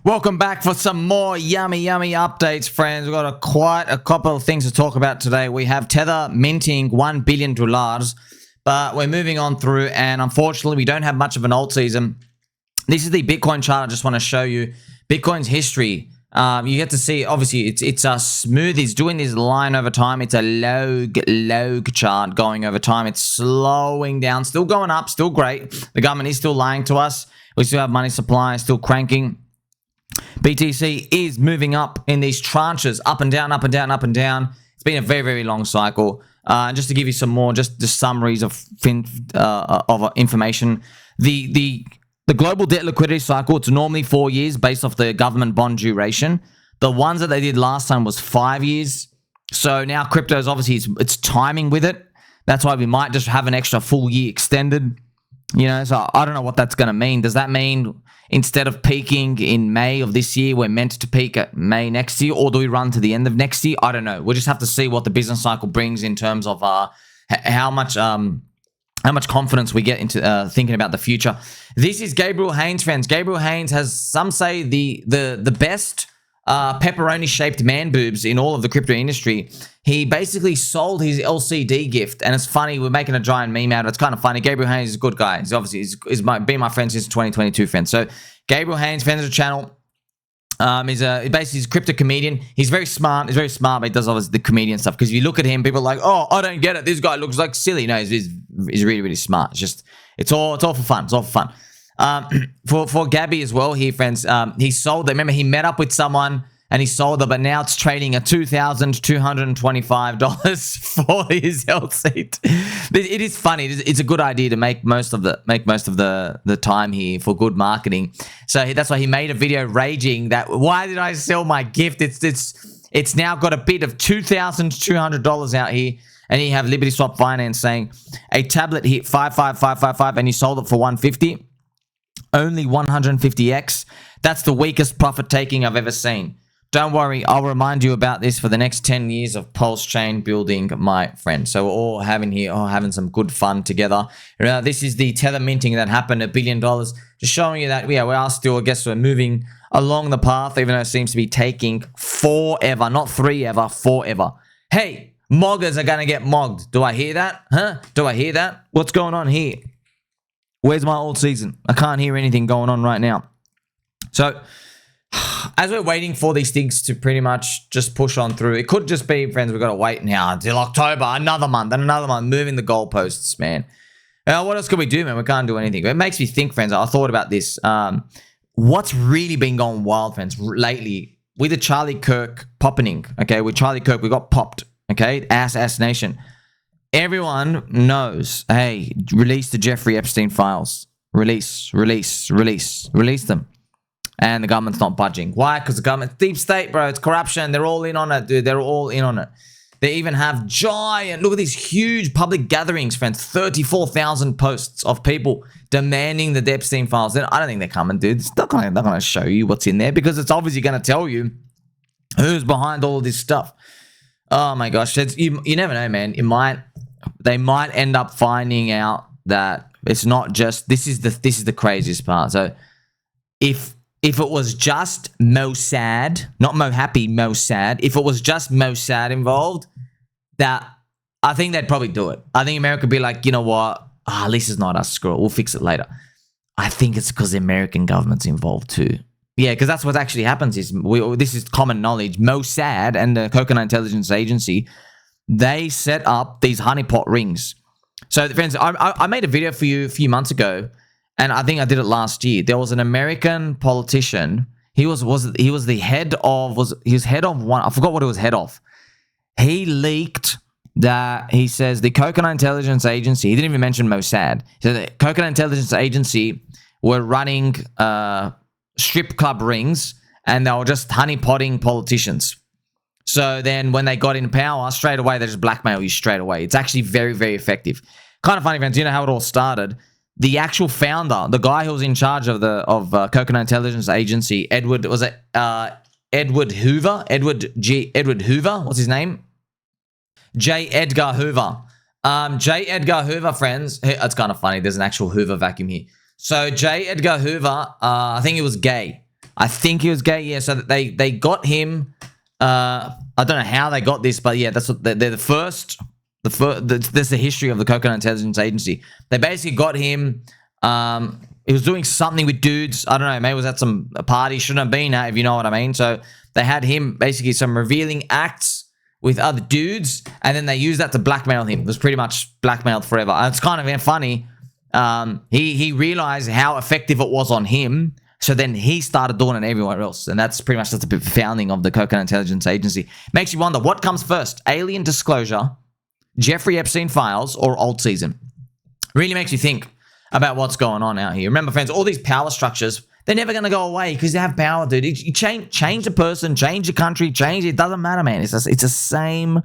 Welcome back for some more yummy updates, friends. We've got quite a couple of things to talk about today. We have Tether minting $1 billion, but we're moving on through, and unfortunately, we don't have much of an alt season. This is the Bitcoin chart. I just want to show you Bitcoin's history. You get to see, obviously, it's a smooth. It's doing this line over time. It's a log chart going over time. It's slowing down, still going up, still great. The government is still lying to us. We still have money supply, still cranking. BTC is moving up in these tranches, up and down, up and down, up and down. It's been a very long cycle. Just to give you some more, just the summaries of information. The global debt liquidity cycle, it's normally 4 years based off the government bond duration. The ones that they did last time was 5 years. So now crypto is obviously, it's timing with it. That's why we might just have an extra full year extended. You know, so I don't know what that's going to mean. Does that mean instead of peaking in May of this year, we're meant to peak at May next year? Or do we run to the end of next year? I don't know. We'll just have to see what the business cycle brings in terms of how much confidence we get into thinking about the future. This is Gabriel Haynes, friends. Gabriel Haynes has, some say, the best pepperoni-shaped man boobs in all of the crypto industry. He basically sold his LCD gift, and it's funny. We're making a giant meme out of it. It's kind of funny. Gabriel Haynes is a good guy. He's obviously been my friend since 2022, friends. So Gabriel Haynes, friends of the channel. He's basically a crypto comedian. He's very smart. He's very smart, but he does obviously the comedian stuff. Because if you look at him, people are like, "Oh, I don't get it. This guy looks like silly." No, he's really smart. It's all for fun. It's all for fun. For Gabby as well here, friends. He sold it. Remember, he met up with someone and he sold it, but now it's trading at $2,225 for his LC. It is funny. It's a good idea to make most of the time here for good marketing. So that's why he made a video raging that, why did I sell my gift? It's now got a bid of $2,200 out here. And you have Liberty Swap Finance saying a tablet hit 55555 and you sold it for 150. Only 150x. That's the weakest profit taking I've ever seen. Don't worry, I'll remind you about this for the next 10 years of PulseChain building, my friend. So we're all having some good fun together. This is the Tether minting that happened, $1 billion. Just showing you that, yeah, we are still, I guess we're moving along the path, even though it seems to be taking forever. Not three ever, forever. Hey, moggers are going to get mogged. Do I hear that? Huh? Do I hear that? What's going on here? Where's my alt season? I can't hear anything going on right now. So, as we're waiting for these things to pretty much just push on through, it could just be, friends, we've got to wait now until October, another month, moving the goalposts, man. What else can we do, man? We can't do anything. It makes me think, friends, I thought about this. What's really been going wild, friends, lately with the Charlie Kirk popping, okay? With Charlie Kirk, we got popped, okay? Ass Nation. Everyone knows, hey, release the Jeffrey Epstein files. Release them. And the government's not budging. Why? Because the government's deep state, bro. It's corruption. They're all in on it, dude. They're all in on it. They even have giant, look at these huge public gatherings, friends. 34,000 posts of people demanding the Epstein files. I don't think they're coming, dude. It's not going to show you what's in there because it's obviously going to tell you who's behind all of this stuff. Oh my gosh. You never know, man. They might end up finding out that it's not just, this is the craziest part. So if it was just Mossad, not Mohappy, Mossad, if it was just Mossad involved, that I think they'd probably do it. I think America would be like, you know what? At least it's not us, screw it. We'll fix it later. I think it's because the American government's involved too. Yeah, because that's what actually happens is, this is common knowledge, Mossad and the Coconut Intelligence Agency, they set up these honeypot rings. So, friends, I made a video for you a few months ago, and I think I did it last year. There was an American politician. He was the head of one. I forgot what it was head of. He leaked that he says the Coconut Intelligence Agency. He didn't even mention Mossad. He said the Coconut Intelligence Agency were running strip club rings, and they were just honeypotting politicians. So then when they got in power, straight away, they just blackmail you straight away. It's actually very, very effective. Kind of funny, friends. You know how it all started? The actual founder, the guy who was in charge of Coconut Intelligence Agency, Edward Hoover? Edward Hoover? What's his name? J. Edgar Hoover. J. Edgar Hoover, friends. It's kind of funny. There's an actual Hoover vacuum here. So J. Edgar Hoover, I think he was gay. I think he was gay. Yeah, so they got him. I don't know how they got this, but yeah, that's what they're the first. That's the history of the Coconut Intelligence Agency. They basically got him. He was doing something with dudes. I don't know. Maybe it was at a party. Shouldn't have been at, if you know what I mean. So they had him basically some revealing acts with other dudes, and then they used that to blackmail him. It was pretty much blackmailed forever. And it's kind of funny. He realized how effective it was on him. So then he started doing it everywhere else. And that's pretty much just the founding of the Coconut Intelligence Agency. Makes you wonder, what comes first? Alien disclosure, Jeffrey Epstein files, or Altseason? Really makes you think about what's going on out here. Remember, friends, all these power structures, they're never going to go away because they have power, dude. You change a person, change a country, change it. Doesn't matter, man. It's the same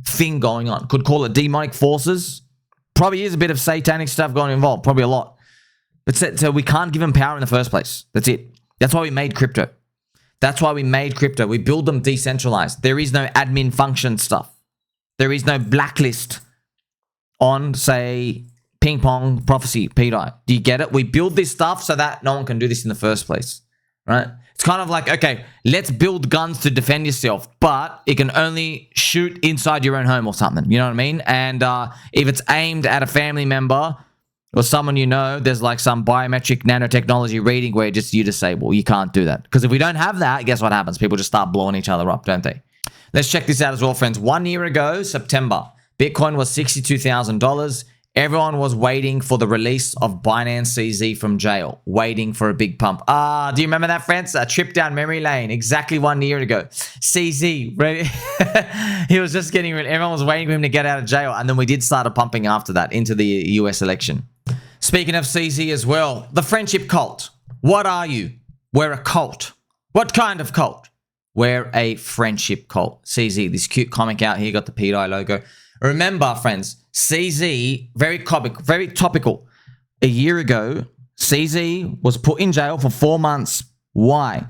thing going on. Could call it demonic forces. Probably is a bit of satanic stuff going involved. Probably a lot. But so we can't give them power in the first place. That's it. That's why we made crypto. That's why we made crypto. We build them decentralized. There is no admin function stuff. There is no blacklist on, say, ping pong prophecy, pDAI. Do you get it? We build this stuff so that no one can do this in the first place, right? It's kind of like, okay, let's build guns to defend yourself, but it can only shoot inside your own home or something. You know what I mean? And if it's aimed at a family member or someone you know, there's like some biometric nanotechnology reading where just you disable. You can't do that. Because if we don't have that, guess what happens? People just start blowing each other up, don't they? Let's check this out as well, friends. 1 year ago, September, Bitcoin was $62,000. Everyone was waiting for the release of Binance CZ from jail, waiting for a big pump. Do you remember that, friends? A trip down memory lane exactly 1 year ago. CZ, ready? He was just getting rid. Everyone was waiting for him to get out of jail, and then we did start a pumping after that into the US election. Speaking of CZ as well, the friendship cult. What are you? We're a cult. What kind of cult? We're a friendship cult. CZ, this cute comic out here, got the pDAI logo. Remember, friends, CZ, very topical. A year ago, CZ was put in jail for 4 months. Why?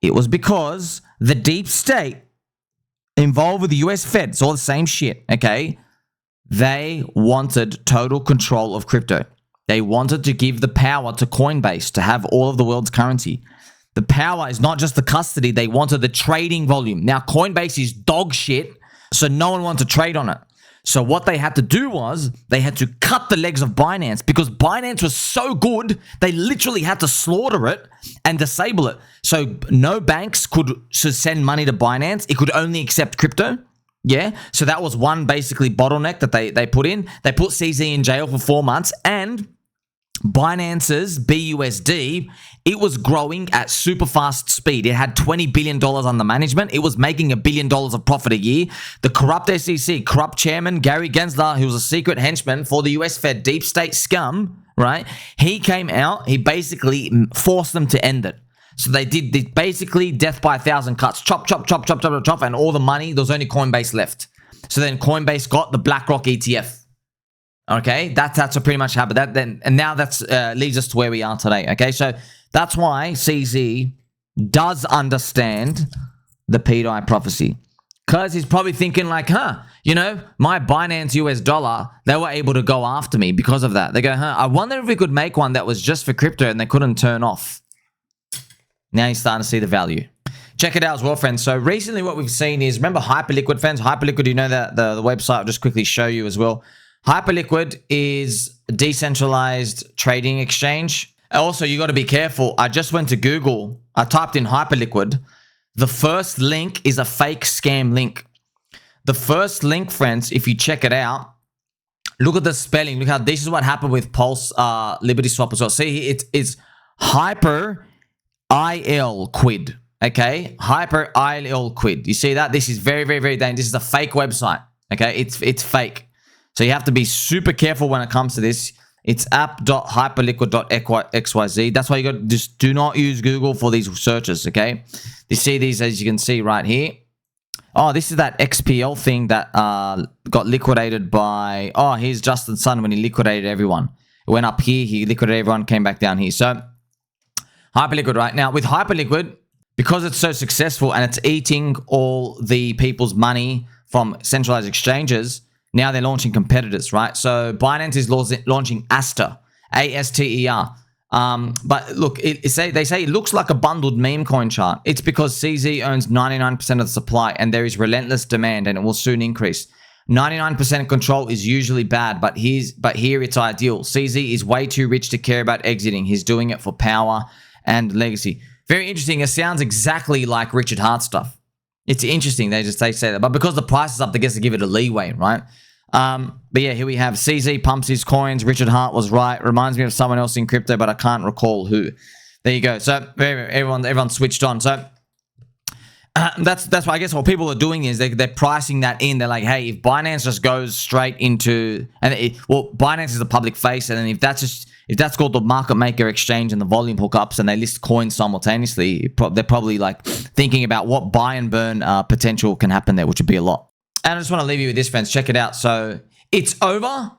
It was because the deep state involved with the US Fed, it's all the same shit, okay? They wanted total control of crypto. They wanted to give the power to Coinbase to have all of the world's currency. The power is not just the custody. They wanted the trading volume. Now, Coinbase is dog shit, so no one wanted to trade on it. So what they had to do was they had to cut the legs of Binance because Binance was so good, they literally had to slaughter it and disable it. So no banks could send money to Binance. It could only accept crypto. Yeah. So that was one basically bottleneck that they put in. They put CZ in jail for 4 months, and Binance's BUSD, it was growing at super fast speed. It had $20 billion under management. It was making $1 billion of profit a year. The corrupt SEC, corrupt chairman, Gary Gensler, who was a secret henchman for the US Fed, deep state scum, right? He came out, he basically forced them to end it. So they did basically death by 1,000 cuts. Chop, chop, chop, chop, chop, chop, and all the money, there was only Coinbase left. So then Coinbase got the BlackRock ETF. Okay, that's what pretty much happened. And now that's leads us to where we are today. Okay, so that's why CZ does understand the pDAI prophecy, because he's probably thinking like, you know, my Binance US dollar, they were able to go after me because of that. They go, I wonder if we could make one that was just for crypto and they couldn't turn off. Now you're starting to see the value. Check it out as well, friends. So recently what we've seen is, remember HyperLiquid, friends? HyperLiquid, you know that the website, I'll just quickly show you as well. HyperLiquid is a decentralized trading exchange. Also, you got to be careful. I just went to Google. I typed in HyperLiquid. The first link is a fake scam link. The first link, friends, if you check it out, look at the spelling. Look how this is what happened with Pulse Liberty Swap as well. See, it's HyperLiquid. Okay, HyperLiquid. You see that? This is very, very, very dangerous. This is a fake website. Okay, it's fake. So you have to be super careful when it comes to this. It's app.hyperliquid.xyz. That's why you got, just do not use Google for these searches, okay? You see these, as you can see right here. Oh, this is that XPL thing that got liquidated by, here's Justin Sun when he liquidated everyone. It went up here, he liquidated everyone, came back down here. So HyperLiquid right now, with HyperLiquid, because it's so successful and it's eating all the people's money from centralized exchanges, now they're launching competitors, right? So Binance is launching ASTER, ASTER. But look, they say it looks like a bundled meme coin chart. It's because CZ owns 99% of the supply and there is relentless demand and it will soon increase. 99% control is usually bad, but here it's ideal. CZ is way too rich to care about exiting. He's doing it for power and legacy. Very interesting. It sounds exactly like Richard Hart stuff. It's interesting. They say that. But because the price is up, they guess they give it a leeway, right? But yeah, here we have CZ pumps his coins. Richard Hart was right. Reminds me of someone else in crypto, but I can't recall who. There you go. So everyone switched on. So that's why I guess what people are doing is they're pricing that in. They're like, hey, if Binance just goes straight into Binance is a public face, and then if that's called the market maker exchange and the volume hookups, and they list coins simultaneously, they're probably like thinking about what buy and burn potential can happen there, which would be a lot. And I just want to leave you with this, friends. Check it out. So it's over.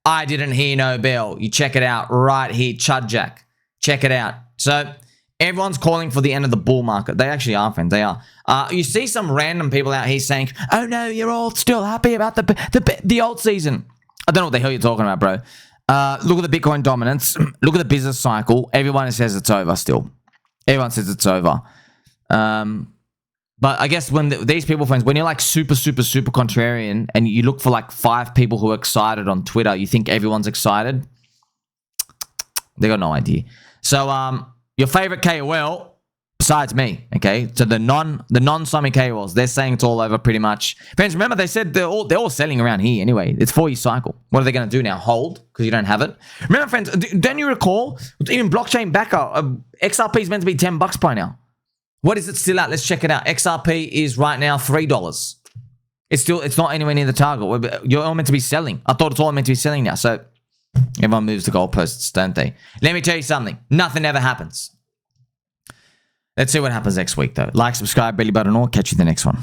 I didn't hear no bell. You check it out right here, Chud Jack. Check it out. So everyone's calling for the end of the bull market. They actually are, friends. They are. You see some random people out here saying, "Oh no, you're all still happy about the alt season." I don't know what the hell you're talking about, bro. Look at the Bitcoin dominance. Look at the business cycle. Everyone says it's over still. Everyone says it's over. But I guess when these people, friends, when you're like super contrarian and you look for like 5 people who are excited on Twitter, you think everyone's excited? They got no idea. So your favorite KOL, besides me, okay? So the non-Summy KOLs, they're saying it's all over pretty much. Friends, remember they said they're all selling around here anyway. It's 4-year cycle. What are they going to do now? Hold? Because you don't have it? Remember, friends, don't you recall? Even blockchain backer, XRP is meant to be $10 by now. What is it still at? Let's check it out. XRP is right now $3. It's not anywhere near the target. You're all meant to be selling. I thought it's all meant to be selling now. So everyone moves the goalposts, don't they? Let me tell you something. Nothing ever happens. Let's see what happens next week, though. Like, subscribe, belly button, or catch you in the next one.